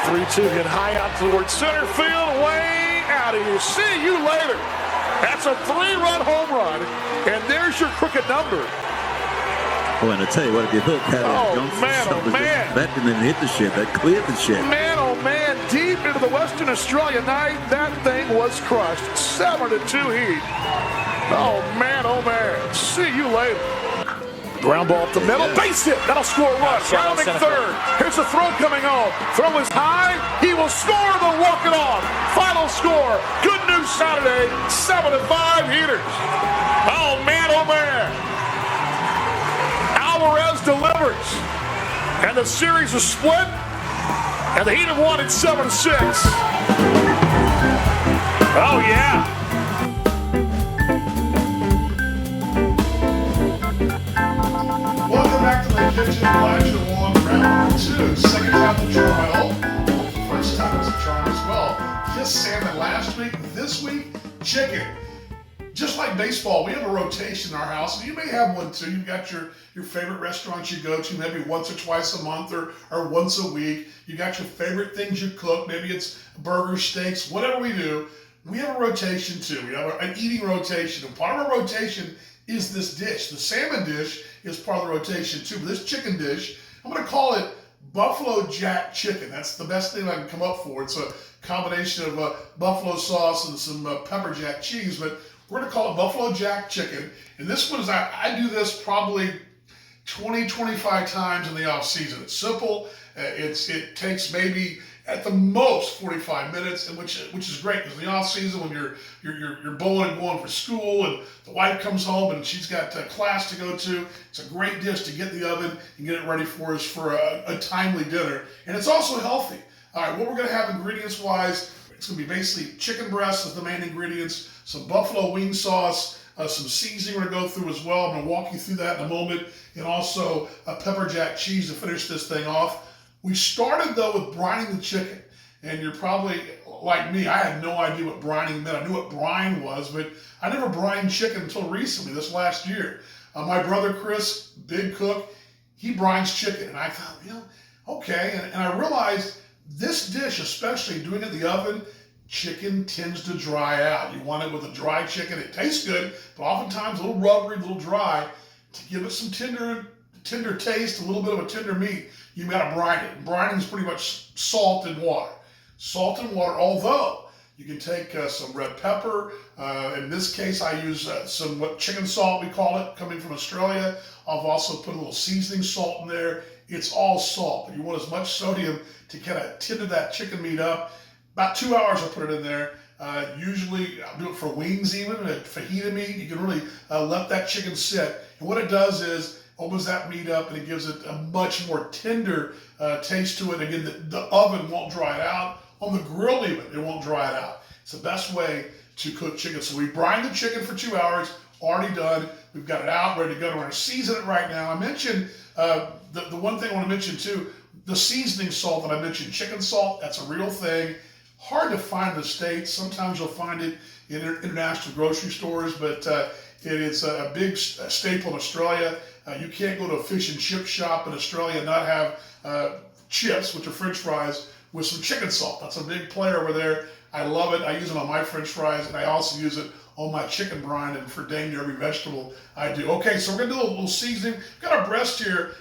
3-2 hit high out towards center field, way out of here. See you later. That's a 3-run home run, and there's your crooked number. Oh, and I tell you what, if you look at it, that didn't hit the shed, that cleared the shed. Man, oh man, deep into the Western Australia night, that thing was crushed. 7-2 heat. Oh man, see you later. Ground ball up the middle, base hit, that'll score a run. Rounding third, here's a throw coming on. Throw is high, he will score, they'll walk it off. Final score, good news Saturday, 7-5 heaters. Oh man, Alvarez delivers. And the series is split, and the Heat have won it 7-6. Oh yeah. Welcome back to the kitchen. Elijah Long, round 2. Second time to trial. First time as a trial as well. Just salmon last week. This week, chicken. Just like baseball, we have a rotation in our house, and you may have one too. You've got your favorite restaurants you go to, maybe once or twice a month or once a week. You got your favorite things you cook. Maybe it's burgers, steaks, whatever we do. We have a rotation too. We have an eating rotation, and part of our rotation is this dish. The salmon dish is part of the rotation too, but this chicken dish, I'm going to call it Buffalo Jack chicken. That's the best thing I can come up for. It's a combination of buffalo sauce and some pepper jack cheese, but we're going to call it Buffalo Jack chicken. And this one is, I do this probably 20, 25 times in the off season. It's simple. It takes maybe at the most 45 minutes, and which is great, because in the off season when you're bowling and going for school, and the wife comes home and she's got class to go to, it's a great dish to get in the oven and get it ready for us for a timely dinner. And it's also healthy. All right, what we're going to have ingredients wise, it's going to be basically chicken breast as the main ingredients, some buffalo wing sauce, some seasoning we're going to go through as well. I'm going to walk you through that in a moment, and also a pepper jack cheese to finish this thing off. We started though with brining the chicken, and you're probably like me, I had no idea what brining meant. I knew what brine was, but I never brined chicken until recently, this last year. My brother Chris, big cook, he brines chicken, and I thought, okay, and I realized this dish, especially doing it in the oven, chicken tends to dry out. You want it with a dry chicken. It tastes good, but oftentimes a little rubbery, a little dry. To give it some tender taste, a little bit of a tender meat, you got to brine it. Brining is pretty much salt and water. Salt and water, although you can take some red pepper. In this case, I use some chicken salt, we call it, coming from Australia. I've also put a little seasoning salt in there. It's all salt, but you want as much sodium to kind of tender that chicken meat up. About 2 hours I'll put it in there. Usually I'll do it for wings even, fajita meat. You can really let that chicken sit. And what it does is opens that meat up, and it gives it a much more tender taste to it. Again, the oven won't dry it out. On the grill even, it won't dry it out. It's the best way to cook chicken. So we brine the chicken for 2 hours, already done. We've got it out, ready to go. We're going to season it right now. I mentioned, the one thing I want to mention too, the seasoning salt that I mentioned, chicken salt, that's a real thing. Hard to find in the States. Sometimes you'll find it in international grocery stores, but it is a big staple in Australia. You can't go to a fish and chip shop in Australia and not have chips, which are French fries, with some chicken salt. That's a big player over there. I love it. I use it on my French fries, and I also use it on my chicken brine and for dang near every vegetable I do. Okay, so we're gonna do a little seasoning. We've got our breast here.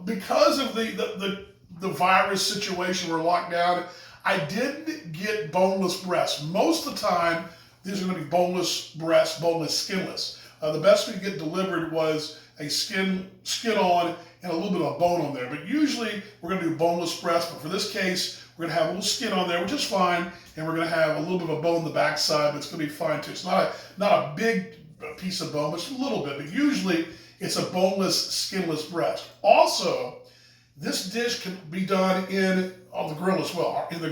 Because of the virus situation, we're locked down. I did get boneless breasts. Most of the time, these are gonna be boneless breasts, boneless, skinless. The best we could get delivered was a skin on and a little bit of bone on there. But usually we're gonna do boneless breast, but for this case, we're gonna have a little skin on there, which is fine, and we're gonna have a little bit of a bone in the backside, but it's gonna be fine too. It's not a big piece of bone, but it's a little bit, but usually it's a boneless, skinless breast. Also, this dish can be done on the grill as well, on the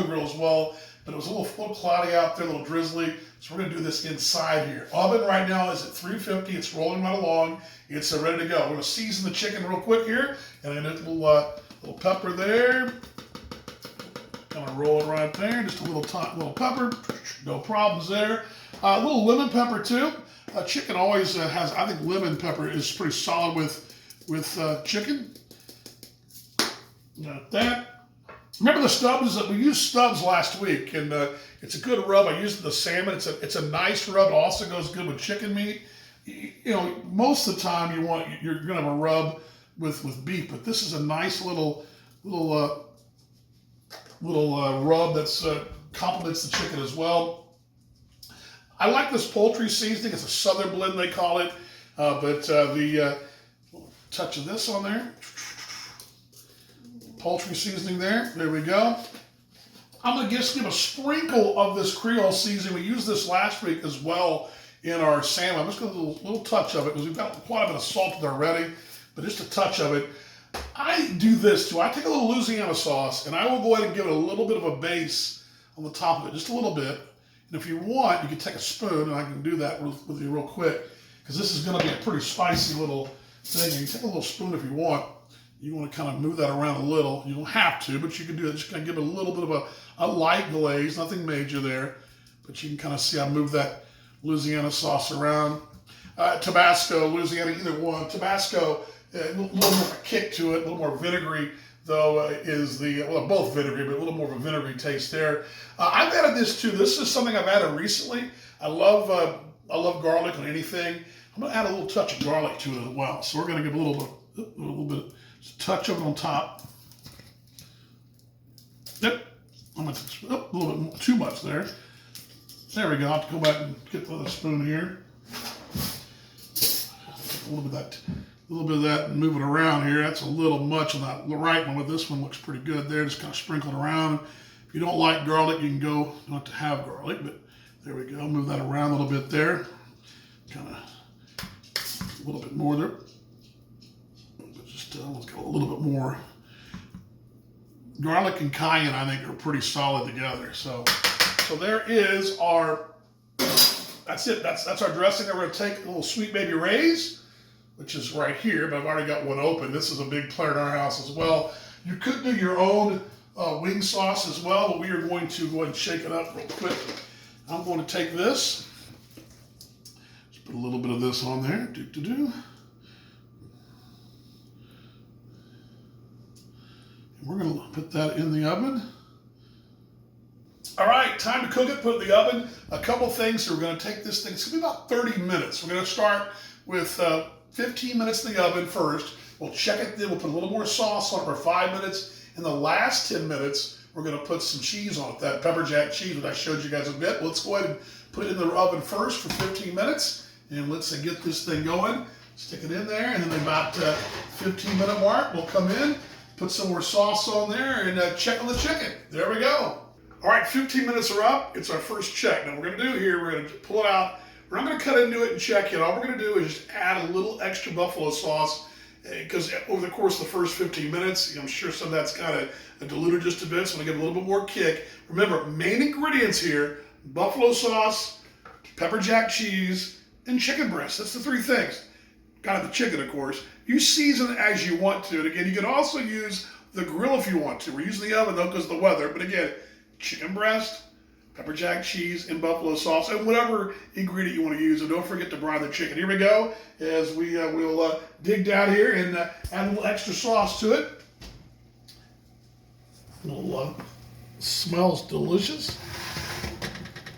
grill as well, but it was a little cloudy out there, a little drizzly, so we're gonna do this inside here. Oven right now is at 350, it's rolling right along, it's ready to go. We're gonna season the chicken real quick here, and I'm gonna do a little pepper there. Gonna roll it right there, just a little pepper, no problems there. A little lemon pepper too. Chicken always has, I think lemon pepper is pretty solid with chicken. Got that. Remember the stubs? We used stubs last week, and it's a good rub. I used the salmon. It's a nice rub. It also goes good with chicken meat. You know, most of the time you're gonna have a rub with beef, but this is a nice little rub that's complements the chicken as well. I like this poultry seasoning. It's a Southern blend, they call it, but the touch of this on there. Poultry seasoning there. There we go. I'm going to just give a sprinkle of this Creole seasoning. We used this last week as well in our salmon. I'm just going to do a little touch of it because we've got quite a bit of salt there already, but just a touch of it. I do this too. I take a little Louisiana sauce and I will go ahead and give it a little bit of a base on the top of it, just a little bit. And if you want, you can take a spoon, and I can do that with you real quick because this is going to be a pretty spicy little thing. And you take a little spoon if you want. You want to kind of move that around a little. You don't have to, but you can do it. Just kind of give it a little bit of a light glaze, nothing major there. But you can kind of see I move that Louisiana sauce around. Tabasco, Louisiana, either one. Tabasco, a little more of a kick to it, a little more vinegary, though, is well, both vinegary, but a little more of a vinegary taste there. I've added this too. This is something I've added recently. I love garlic on anything. I'm going to add a little touch of garlic to it as well. So we're going to give a little bit. Just touch of it on top. Yep. I'm going to a little bit more, too much there. There we go. I'll have to go back and get the other spoon here. A little bit of that and move it around here. That's a little much on that right one, but this one looks pretty good there. Just kind of sprinkle it around. If you don't like garlic, you can go not to have garlic, but there we go. Move that around a little bit there. Kind of a little bit more there. Let's go a little bit more. Garlic and cayenne, I think, are pretty solid together. So there is our. That's it. That's our dressing. We're going to take a little Sweet Baby Ray's, which is right here, but I've already got one open. This is a big player in our house as well. You could do your own wing sauce as well, but we are going to go ahead and shake it up real quick. I'm going to take this. Just put a little bit of this on there. We're going to put that in the oven. All right, time to cook it, put it in the oven. A couple things. So we're going to take this thing. It's going to be about 30 minutes. We're going to start with 15 minutes in the oven first. We'll check it then. We'll put a little more sauce on it for 5 minutes. In the last 10 minutes, we're going to put some cheese on it, that pepper jack cheese that I showed you guys a bit. Let's go ahead and put it in the oven first for 15 minutes. And let's get this thing going. Stick it in there. And then about 15-minute mark, we'll come in. Put some more sauce on there and check on the chicken. There we go. All right, 15 minutes are up. It's our first check. Now, what we're going to do here, we're going to pull it out. We're not going to cut into it and check it. All we're going to do is just add a little extra buffalo sauce because over the course of the first 15 minutes, I'm sure some of that's kind of diluted just a bit, so I'm going to give it a little bit more kick. Remember, main ingredients here, buffalo sauce, pepper jack cheese, and chicken breast. That's the three things. Kind of the chicken, of course. You season it as you want to. And again, you can also use the grill if you want to. We're using the oven though because of the weather. But again, chicken breast, pepper jack cheese, and buffalo sauce, and whatever ingredient you want to use. And don't forget to brine the chicken. Here we go as we'll dig down here and add a little extra sauce to it. Smells delicious.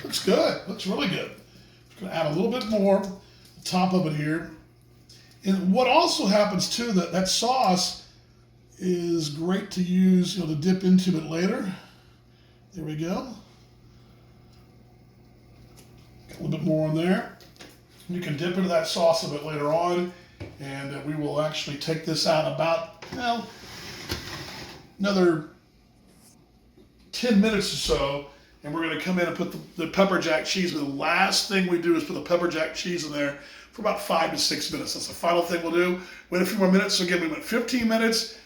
Looks good. Looks really good. Just going to add a little bit more on top of it here. And what also happens too, that sauce is great to use, to dip into it later. There we go. Got a little bit more on there. You can dip into that sauce a bit later on, and we will actually take this out about, another 10 minutes or so, and we're going to come in and put the pepper jack cheese. But the last thing we do is put the pepper jack cheese in there for about 5 to 6 minutes. That's the final thing we'll do. Wait a few more minutes. So again, we went 15 minutes,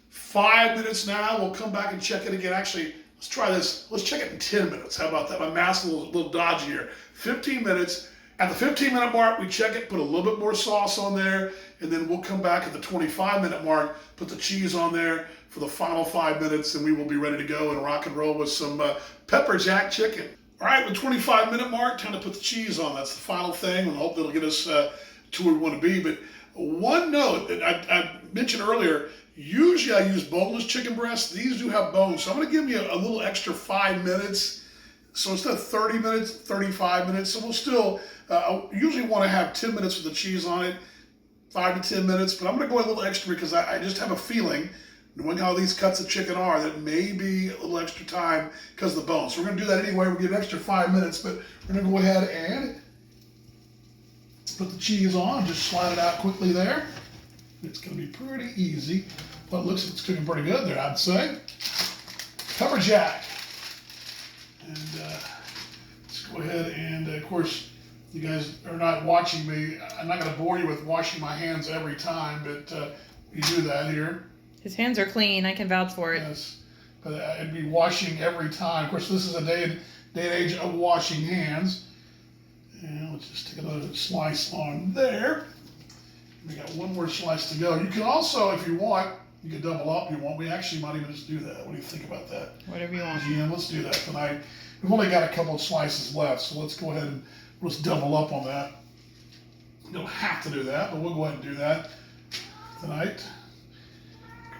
5 minutes now. We'll come back and check it again. Actually, let's try this. Let's check it in 10 minutes. How about that? My math's a little dodgy here. 15 minutes. At the 15-minute mark, we check it, put a little bit more sauce on there, and then we'll come back at the 25-minute mark, put the cheese on there for the final 5 minutes, and we will be ready to go and rock and roll with some pepper jack chicken. All right, with 25-minute mark, time to put the cheese on. That's the final thing, and I hope that'll get us to where we want to be. But one note that I mentioned earlier, Usually I use boneless chicken breasts. These do have bones, so I'm gonna give me a little extra 5 minutes. So instead of 30 minutes, 35 minutes. So we'll still, I usually want to have 10 minutes with the cheese on it, 5 to 10 minutes, but I'm gonna go a little extra because I just have a feeling, knowing how these cuts of chicken are, that may be a little extra time because of the bones. So we're gonna do that anyway. We'll give an extra 5 minutes, but we're gonna go ahead and put the cheese on, just slide it out quickly there. It's going to be pretty easy, but it looks like it's cooking pretty good there, I'd say. Pepper Jack. And let's go ahead and, of course, you guys are not watching me. I'm not going to bore you with washing my hands every time, but we do that here. His hands are clean. I can vouch for it. Yes, but I'd be washing every time. Of course, this is a day and age of washing hands. And let's just take another slice on there. We got one more slice to go. You can also, if you want, you can double up if you want. We actually might even just do that. What do you think about that? Whatever you want. Yeah, let's do that tonight. We've only got a couple of slices left, so let's go ahead and let's double up on that. You don't have to do that, but we'll go ahead and do that tonight.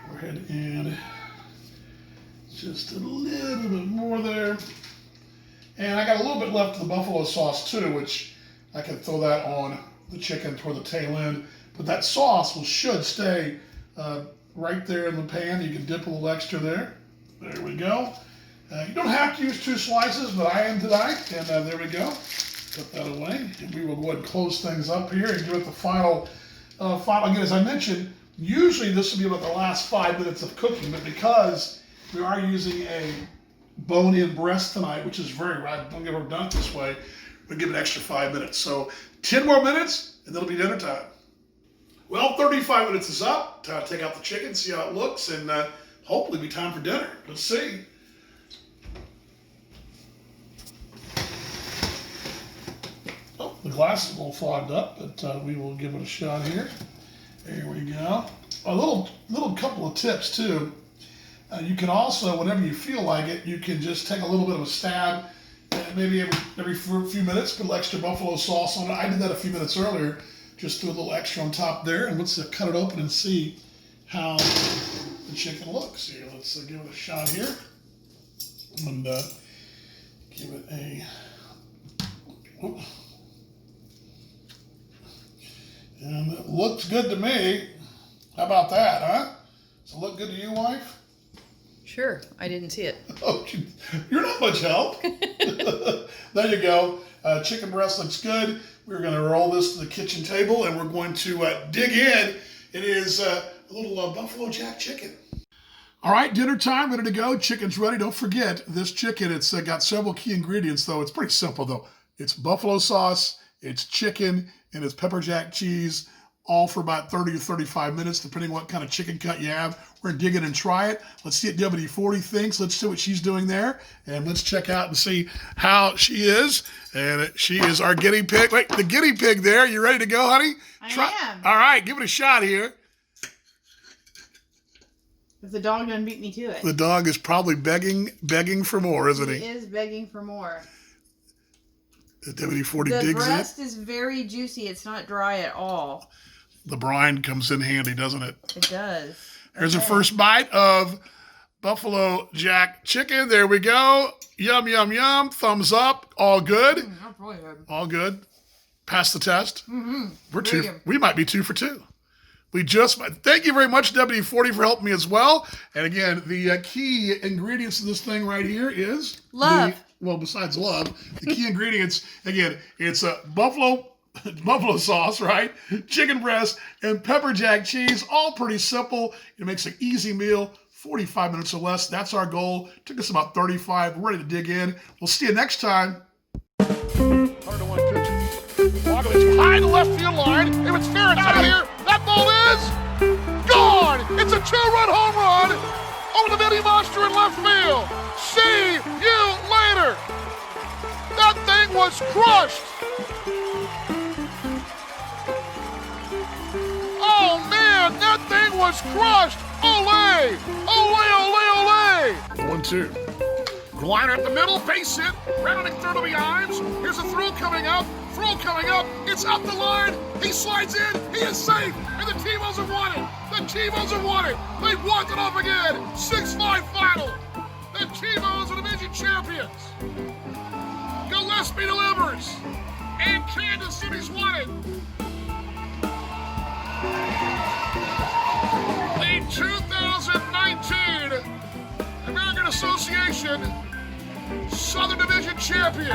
Go ahead and just a little bit more there. And I got a little bit left of the buffalo sauce too, which I can throw that on the chicken toward the tail end. But that sauce should stay right there in the pan. You can dip a little extra there. There we go. You don't have to use 2 slices, but I am tonight. And there we go. Put that away. And we will go ahead and close things up here and give it the final. Again, as I mentioned, usually this will be about the last 5 minutes of cooking, but because we are using a bone-in breast tonight, which is very rare, don't get ever done it this way, we'll give it an extra 5 minutes. So 10 more minutes, and it'll be dinner time. Well, 35 minutes is up. Time to take out the chicken, see how it looks, and hopefully be time for dinner. Let's see. Oh, the glass is a little fogged up, but we will give it a shot here. There we go. A little couple of tips too. You can also, whenever you feel like it, you can just take a little bit of a stab, maybe every few minutes, put a little extra buffalo sauce on it. I did that a few minutes earlier. Just threw a little extra on top there, and let's cut it open and see how the chicken looks here. Let's give it a shot here, and give it a. Whoop. And it looks good to me. How about that, huh? Does it look good to you, wife? Sure, I didn't see it. Oh, you're not much help. There you go. Chicken breast looks good. We're going to roll this to the kitchen table, and we're going to dig in. It is a little Buffalo Jack chicken. All right, dinner time, ready to go. Chicken's ready. Don't forget, this chicken, it's got several key ingredients, though. It's pretty simple, though. It's buffalo sauce, it's chicken, and it's pepper jack cheese, all for about 30 to 35 minutes, depending what kind of chicken cut you have. We're going to dig in and try it. Let's see what WD-40 thinks. Let's see what she's doing there. And let's check out and see how she is. And she is our guinea pig. Wait, the guinea pig there. You ready to go, honey? I am. All right, give it a shot here. If the dog doesn't beat me to it. The dog is probably begging for more, isn't he? He is begging for more. The WD-40 digs in. The breast breast is very juicy. It's not dry at all. The brine comes in handy, doesn't it? It does. Here's the first bite of Buffalo Jack chicken. There we go. Yum, yum, yum. Thumbs up. All good. That's really good. All good. Pass the test. Mm-hmm. We're two. Good. We might be 2 for 2. We just might. Thank you very much, WD-40, for helping me as well. And again, the key ingredients of this thing right here is love. Well, besides love, the key ingredients, again, it's buffalo sauce, right? Chicken breast and pepper jack cheese, all pretty simple. It makes an easy meal, 45 minutes or less. That's our goal. Took us about 35. We're ready to dig in. We'll see you next time. 101 pitches. Walker, it's behind the left field line. If it's fair, it's out of here. That ball is gone. It's a 2-run home run over the mini monster in left field. See you later. That thing was crushed. Oh man, that thing was crushed. Ole, ole, ole, ole. 1-2. Liner up the middle, base hit. Rounding third will be Ives. Here's a throw coming up. throw coming up. It's up the line. He slides in. He is safe. And the T-Bones have won it. The T-Bones have won it. They've walked it off again. 6-5 final. The T-Bones are division champions. Gillespie delivers. And Kansas City's won it. The 2019 American Association Southern Division champions.